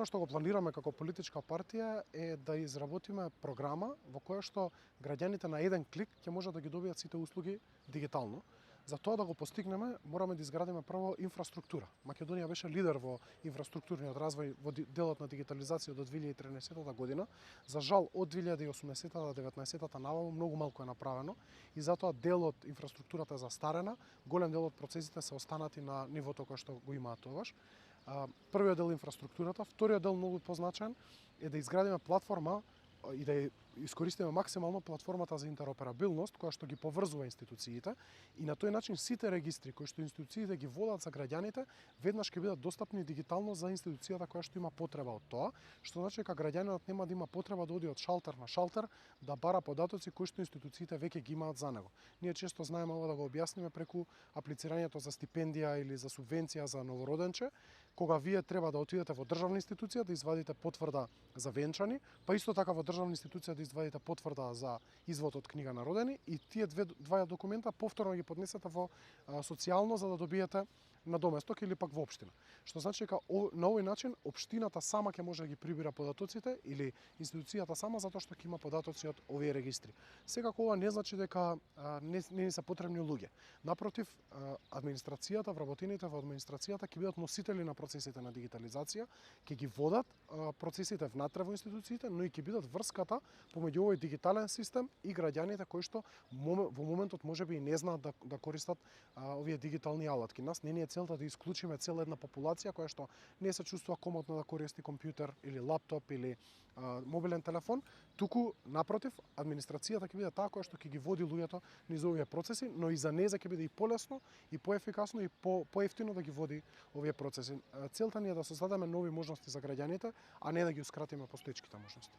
што го планираме како политичка партија е да изработиме програма во која што граѓаните на еден клик ќе можат да ги добијат сите услуги дигитално. За тоа да го постигнеме, мораме да изградиме прво инфраструктура. Македонија беше лидер во инфраструктурниот развој во делот на дигитализација до 2013 година. За жал, од 2018 до 2019 наваму многу малку е направено и затоа дел од инфраструктурата е застарена, голем дел од процесите се останати на нивото кое што го имаат тогаш. Првиот дел инфраструктурата, вториот дел многу позначен е да изградиме платформа и да ја искористиме максимално платформата за интероперабилност која што ги поврзува институциите и на тој начин сите регистри кои што институциите ги водат за граѓаните веднаш ќе бидат достапни дигитално за институцијата која што има потреба од тоа, што значи дека граѓанинот нема да има потреба да оди од шалтер на шалтер да бара податоци кои што институциите веќе ги имаат за него. Ние често знаеме ова да го објасниме преку аплицирањето за стипендија или за субвенција за новороденче, кога вие треба да отидете во државна институција да извадите потврда за венчани, па исто така во државна институција да извадите потврда за извод од книга на родени и тие два документа повторно ги поднесете во социјално за да добиете на доместок или пак во општина. Што значи дека на овој начин општината сама ќе може да ги прибира податоците или институцијата сама затоа што ќе има податоци од овие регистри. Секако ова не значи дека не ни се потребни луѓе. Напротив, администрацијата, вработените во администрацијата ќе бидат носители на процесите на дигитализација, ќе ги водат процесите внатре во институциите, но и ќе бидат врската помеѓу овој дигитален систем и граѓаните кои што во моментот можеби и не знаат да користат овие дигитални алатки. Нас не ни е целта да исклучиме цела една популација која што не се чувствува комотно да користи компјутер или лаптоп или мобилен телефон, туку напротив, администрацијата ќе биде таа која што ќе ги води луѓето низ овие процеси, но и за неа ќе биде и полесно, и поефикасно, и поевтино да ги води овие процеси. Целта ни е да создадеме нови можности за граѓаните, а не да гиускратиме постоечките можности.